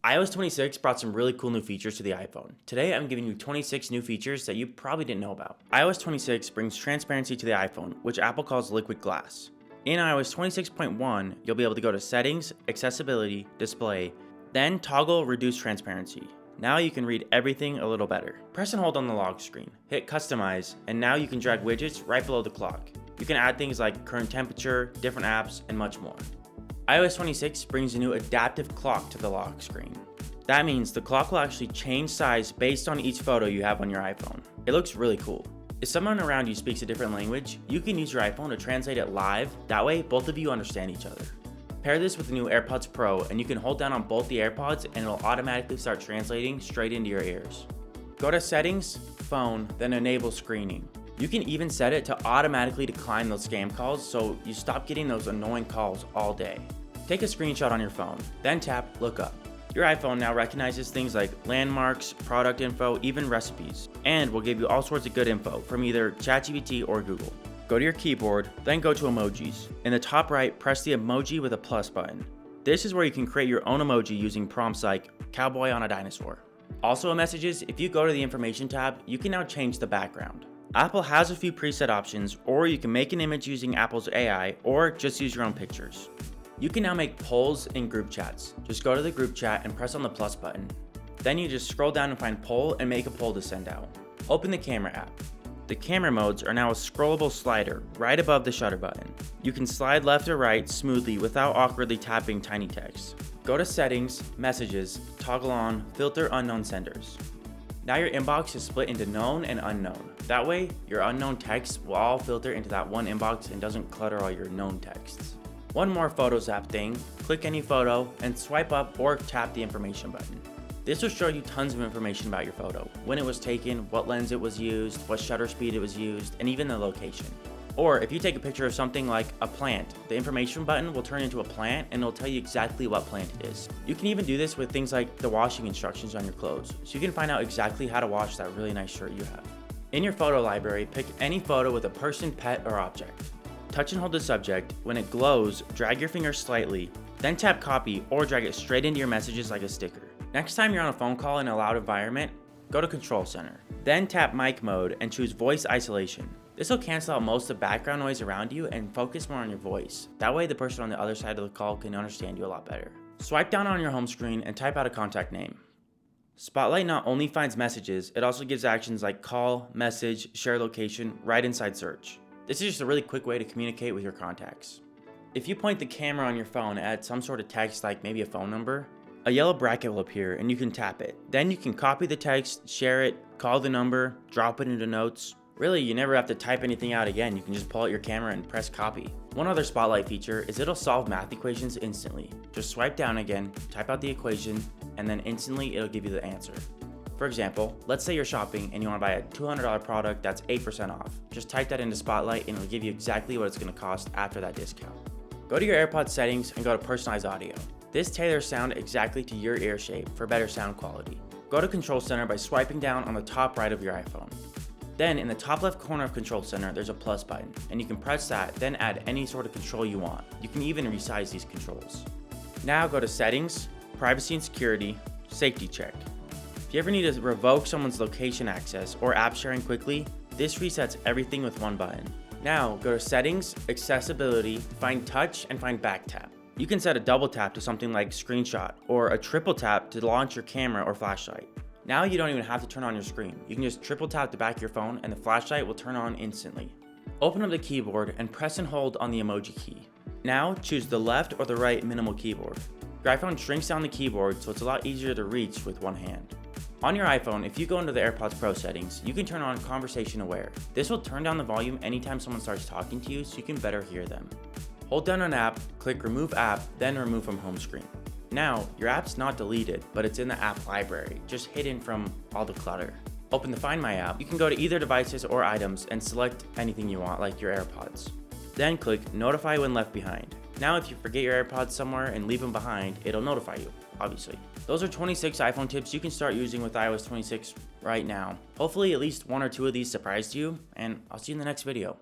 iOS 26 brought some really cool new features to the iPhone. Today I'm giving you 26 new features that you probably didn't know about. iOS 26 brings transparency to the iPhone, which Apple calls liquid glass. In iOS 26.1, you'll be able to go to Settings, Accessibility, Display, then toggle Reduce Transparency. Now you can read everything a little better. Press and hold on the lock screen, hit Customize, and now you can drag widgets right below the clock. You can add things like current temperature, different apps, and much more. iOS 26 brings a new adaptive clock to the lock screen. That means the clock will actually change size based on each photo you have on your iPhone. It looks really cool. If someone around you speaks a different language, you can use your iPhone to translate it live. That way, both of you understand each other. Pair this with the new AirPods Pro and you can hold down on both the AirPods and it'll automatically start translating straight into your ears. Go to Settings, Phone, then Enable Screening. You can even set it to automatically decline those scam calls so you stop getting those annoying calls all day. Take a screenshot on your phone, then tap Look Up. Your iPhone now recognizes things like landmarks, product info, even recipes, and will give you all sorts of good info from either ChatGPT or Google. Go to your keyboard, then go to Emojis. In the top right, press the emoji with a plus button. This is where you can create your own emoji using prompts like cowboy on a dinosaur. Also in Messages, if you go to the Information tab, you can now change the background. Apple has a few preset options, or you can make an image using Apple's AI, or just use your own pictures. You can now make polls in group chats. Just go to the group chat and press on the plus button. Then you just scroll down and find poll and make a poll to send out. Open the camera app. The camera modes are now a scrollable slider right above the shutter button. You can slide left or right smoothly without awkwardly tapping tiny text. Go to Settings, Messages, toggle on Filter Unknown Senders. Now your inbox is split into known and unknown. That way, your unknown texts will all filter into that one inbox and doesn't clutter all your known texts. One more Photos app thing, click any photo and swipe up or tap the information button. This will show you tons of information about your photo, when it was taken, what lens it was used, what shutter speed it was used, and even the location. Or if you take a picture of something like a plant, the information button will turn into a plant and it'll tell you exactly what plant it is. You can even do this with things like the washing instructions on your clothes, so you can find out exactly how to wash that really nice shirt you have. In your photo library, pick any photo with a person, pet, or object. Touch and hold the subject. When it glows, drag your finger slightly, then tap copy or drag it straight into your messages like a sticker. Next time you're on a phone call in a loud environment, go to Control Center. Then tap mic mode and choose voice isolation. This will cancel out most of the background noise around you and focus more on your voice. That way the person on the other side of the call can understand you a lot better. Swipe down on your home screen and type out a contact name. Spotlight not only finds messages, it also gives actions like call, message, share location right inside search. This is just a really quick way to communicate with your contacts. If you point the camera on your phone at some sort of text like maybe a phone number, a yellow bracket will appear and you can tap it. Then you can copy the text, share it, call the number, drop it into notes. Really, you never have to type anything out again. You can just pull out your camera and press copy. One other Spotlight feature is it'll solve math equations instantly. Just swipe down again, type out the equation, and then instantly it'll give you the answer. For example, let's say you're shopping and you want to buy a $200 product that's 8% off. Just type that into Spotlight and it'll give you exactly what it's going to cost after that discount. Go to your AirPods settings and go to Personalized Audio. This tailors sound exactly to your ear shape for better sound quality. Go to Control Center by swiping down on the top right of your iPhone. Then in the top left corner of Control Center, there's a plus button, and you can press that, then add any sort of control you want. You can even resize these controls. Now go to Settings, Privacy and Security, Safety Check. If you ever need to revoke someone's location access or app sharing quickly, this resets everything with one button. Now go to Settings, Accessibility, find Touch, and find Back Tap. You can set a double tap to something like Screenshot, or a triple tap to launch your camera or flashlight. Now you don't even have to turn on your screen. You can just triple tap the back of your phone and the flashlight will turn on instantly. Open up the keyboard and press and hold on the emoji key. Now choose the left or the right minimal keyboard. Your iPhone shrinks down the keyboard so it's a lot easier to reach with one hand. On your iPhone, if you go into the AirPods Pro settings, you can turn on Conversation Aware. This will turn down the volume anytime someone starts talking to you so you can better hear them. Hold down an app, click Remove App, then Remove from Home Screen. Now, your app's not deleted, but it's in the app library, just hidden from all the clutter. Open the Find My app. You can go to either devices or items and select anything you want, like your AirPods. Then click Notify when left behind. Now if you forget your AirPods somewhere and leave them behind, it'll notify you, obviously. Those are 26 iPhone tips you can start using with iOS 26 right now. Hopefully at least one or two of these surprised you, and I'll see you in the next video.